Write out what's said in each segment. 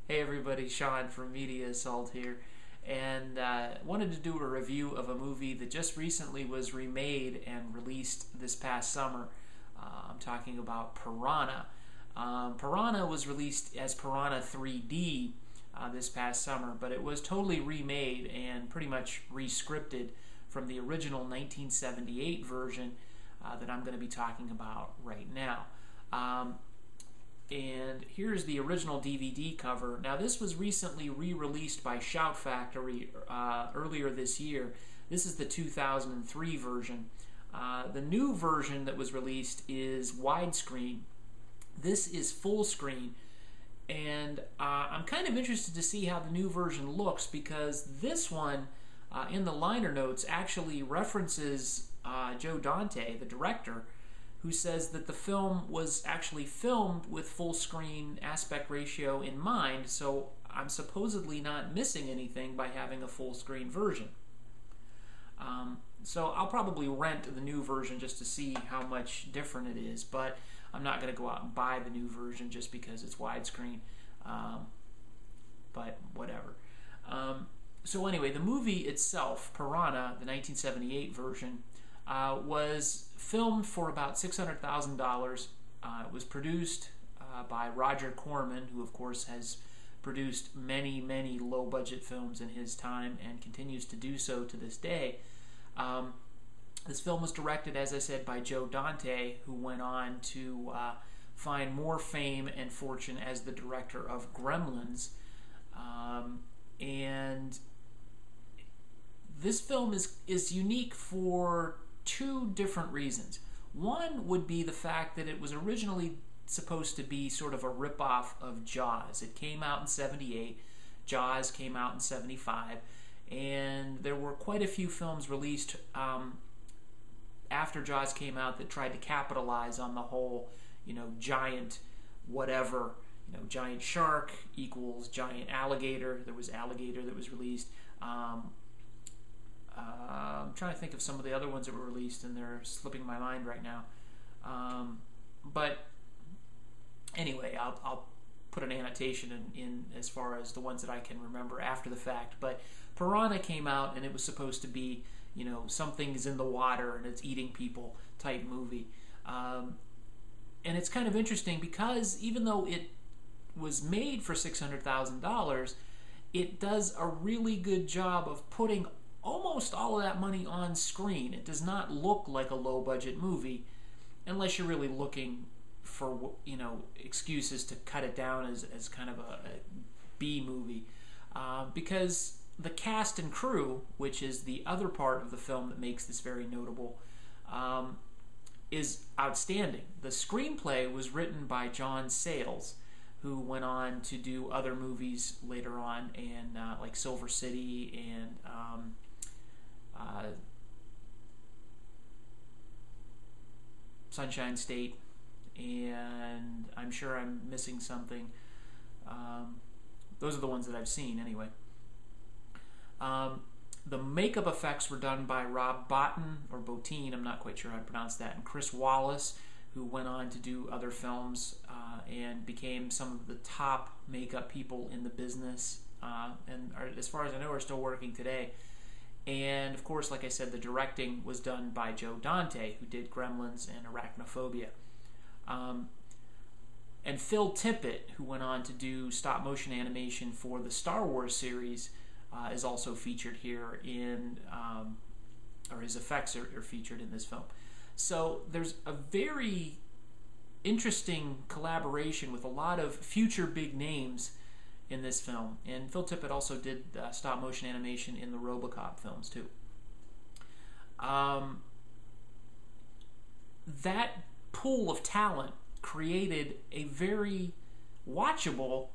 Hey everybody, Sean from Media Assault here, and wanted to do a review of a movie that just recently was remade and released this past summer. I'm talking about Piranha. Piranha was released as Piranha 3D this past summer, but it was totally remade and pretty much re-scripted from the original 1978 version that I'm going to be talking about right now. And here's the original DVD cover. Now this was recently re-released by Shout Factory earlier this year. This is the 2003 version. The new version that was released is widescreen. This is full screen, and I'm kind of interested to see how the new version looks, because this one in the liner notes actually references Joe Dante, the director, who says that the film was actually filmed with full screen aspect ratio in mind, so I'm supposedly not missing anything by having a full screen version. So I'll probably rent the new version just to see how much different it is, but I'm not going to go out and buy the new version just because it's widescreen, but whatever. So anyway, the movie itself, Piranha, the 1978 version, was filmed for about $600,000. It was produced by Roger Corman, who of course has produced many, many low-budget films in his time and continues to do so to this day. This film was directed, as I said, by Joe Dante, who went on to find more fame and fortune as the director of Gremlins. And this film is unique for two different reasons. One would be the fact that it was originally supposed to be sort of a ripoff of Jaws. It came out in '78, Jaws came out in '75, and there were quite a few films released after Jaws came out that tried to capitalize on the whole, giant whatever, giant shark equals giant alligator. There was Alligator that was released. I'm trying to think of some of the other ones that were released, and they're slipping my mind right now. But anyway, I'll put an annotation in as far as the ones that I can remember after the fact. But Piranha came out, and it was supposed to be, something's in the water and it's eating people type movie. And it's kind of interesting because even though it was made for $600,000, it does a really good job of putting almost all of that money on screen. It does not look like a low-budget movie unless you're really looking for, excuses to cut it down as kind of a B movie. Because the cast and crew, which is the other part of the film that makes this very notable, is outstanding. The screenplay was written by John Sayles, who went on to do other movies later on, and like Silver City and Sunshine State, and I'm sure I'm missing something. Those are the ones that I've seen anyway. The makeup effects were done by Rob Bottin, I'm not quite sure how to pronounce that, and Chris Wallace, who went on to do other films and became some of the top makeup people in the business, and as far as I know are still working today. And of course, like I said, the directing was done by Joe Dante, who did Gremlins and Arachnophobia. And Phil Tippett, who went on to do stop motion animation for the Star Wars series, is also featured here in, or his effects are featured in this film. So there's a very interesting collaboration with a lot of future big names in this film. And Phil Tippett also did stop motion animation in the RoboCop films too. That pool of talent created a very watchable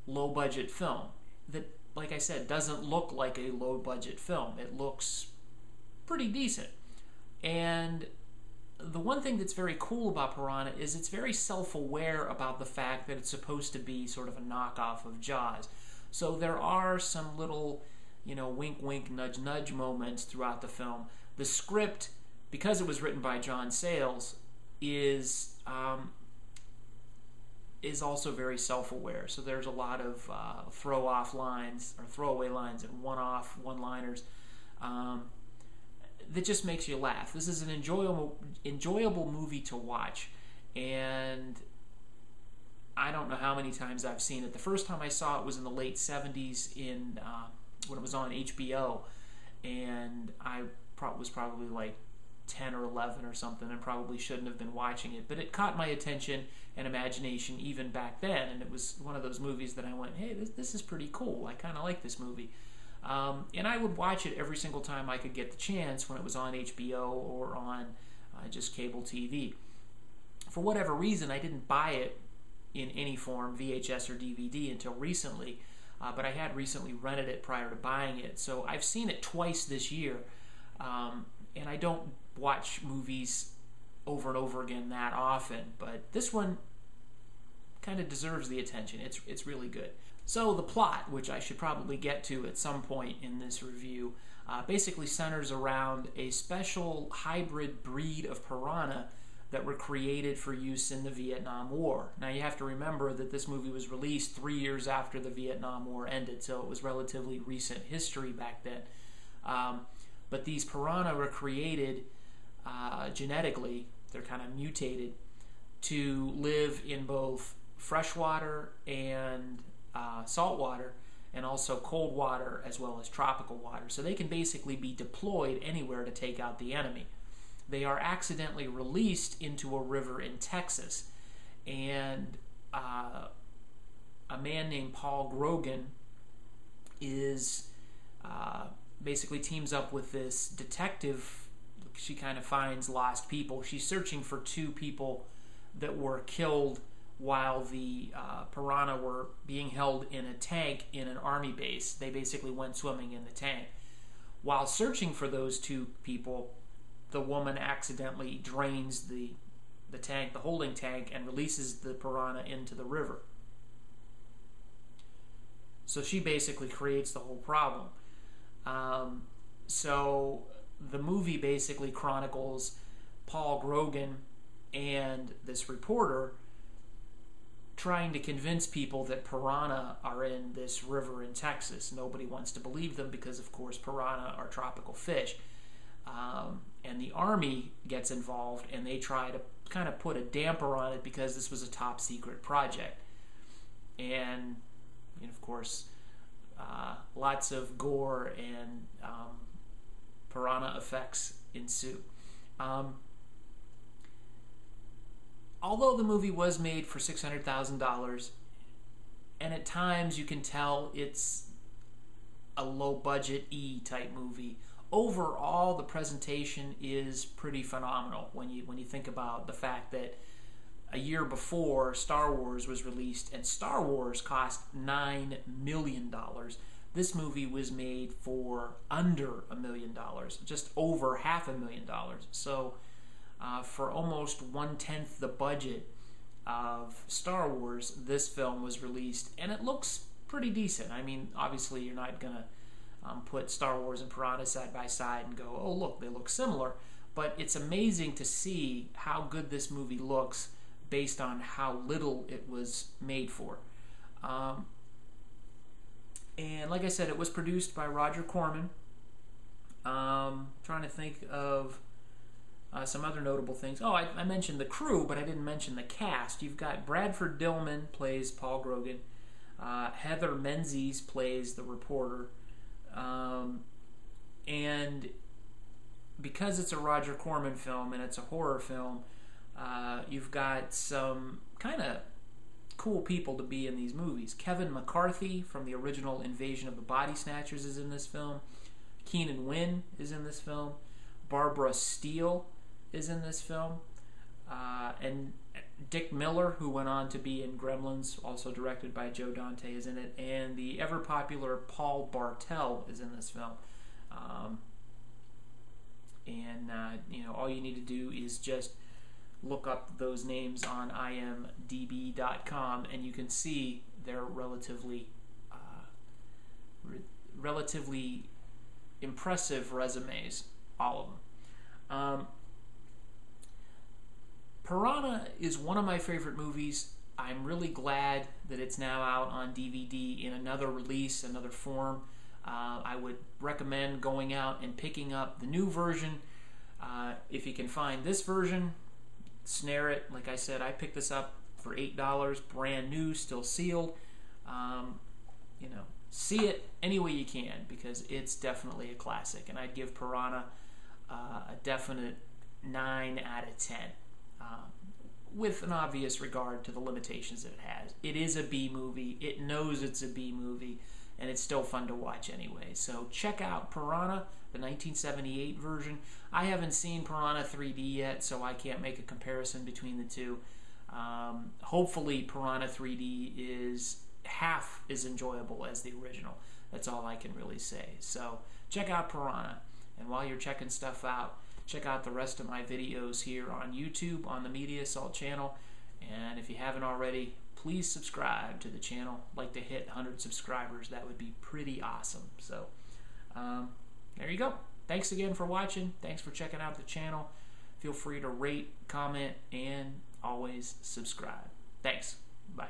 low-budget film that, like I said, doesn't look like a low-budget film. It looks pretty decent. And the one thing that's very cool about Piranha is it's very self-aware about the fact that it's supposed to be sort of a knockoff of Jaws. So there are some little, wink wink nudge nudge moments throughout the film. The script, because it was written by John Sayles, is is also very self-aware. So there's a lot of throw-off lines or throwaway lines and one-off one-liners that just makes you laugh. This is an enjoyable movie to watch, and I don't know how many times I've seen it. The first time I saw it was in the late 70s when it was on HBO, and I was probably like 10 or 11 or something, and probably shouldn't have been watching it, but it caught my attention and imagination even back then, and it was one of those movies that I went, hey, this is pretty cool. I kind of like this movie. And I would watch it every single time I could get the chance when it was on HBO or on just cable TV. For whatever reason, I didn't buy it in any form, VHS or DVD, until recently, but I had recently rented it prior to buying it, so I've seen it twice this year, and I don't watch movies over and over again that often, but this one kind of deserves the attention. It's really good. So the plot, which I should probably get to at some point in this review, basically centers around a special hybrid breed of piranha that were created for use in the Vietnam War. Now you have to remember that this movie was released 3 years after the Vietnam War ended, so it was relatively recent history back then. But these piranha were created genetically, they're kind of mutated, to live in both freshwater and saltwater, and also cold water as well as tropical water. So they can basically be deployed anywhere to take out the enemy. They are accidentally released into a river in Texas, and a man named Paul Grogan is basically teams up with this detective. She kind of finds lost people. She's searching for 2 people that were killed while the piranha were being held in a tank in an army base. They basically went swimming in the tank. While searching for those 2 people, the woman accidentally drains the tank, the holding tank, and releases the piranha into the river. So she basically creates the whole problem. So the movie basically chronicles Paul Grogan and this reporter trying to convince people that piranha are in this river in Texas. Nobody wants to believe them because, of course, piranha are tropical fish. And the Army gets involved, and they try to kind of put a damper on it because this was a top secret project. And of course, lots of gore and piranha effects ensue. Although the movie was made for $600,000, and at times you can tell it's a low-budget type movie, overall the presentation is pretty phenomenal when you think about the fact that a year before Star Wars was released, and Star Wars cost $9 million. This movie was made for under $1 million, just over $500,000. So for almost 1/10 the budget of Star Wars, this film was released, and it looks pretty decent. I mean, obviously you're not going to put Star Wars and Piranha side by side and go, oh look, they look similar, but it's amazing to see how good this movie looks based on how little it was made for. And like I said, it was produced by Roger Corman. Trying to think of some other notable things. Oh, I mentioned the crew, but I didn't mention the cast. You've got Bradford Dillman plays Paul Grogan. Heather Menzies plays the reporter. And because it's a Roger Corman film and it's a horror film, you've got some kind of cool people to be in these movies. Kevin McCarthy from the original Invasion of the Body Snatchers is in this film. Keenan Wynn is in this film. Barbara Steele is in this film. And Dick Miller, who went on to be in Gremlins, also directed by Joe Dante, is in it. And the ever-popular Paul Bartel is in this film. All you need to do is just look up those names on imdb.com, and you can see they're relatively impressive resumes, all of them. Piranha is one of my favorite movies. I'm really glad that it's now out on DVD in another release, another form. I would recommend going out and picking up the new version. If you can find this version, snare it. Like I said, I picked this up for $8, brand new, still sealed. You know, see it any way you can, because it's definitely a classic, and I'd give Piranha a definite 9 out of 10, with an obvious regard to the limitations that it has. It is a B movie, it knows it's a B movie, and it's still fun to watch anyway. So check out Piranha, the 1978 version. I haven't seen Piranha 3D yet, so I can't make a comparison between the two. Hopefully Piranha 3D is half as enjoyable as the original. That's all I can really say. So check out Piranha, and while you're checking stuff out, check out the rest of my videos here on YouTube on the Media Assault channel. And if you haven't already, please subscribe to the channel. I'd like to hit 100 subscribers. That would be pretty awesome. So there you go. Thanks again for watching. Thanks for checking out the channel. Feel free to rate, comment, and always subscribe. Thanks. Bye.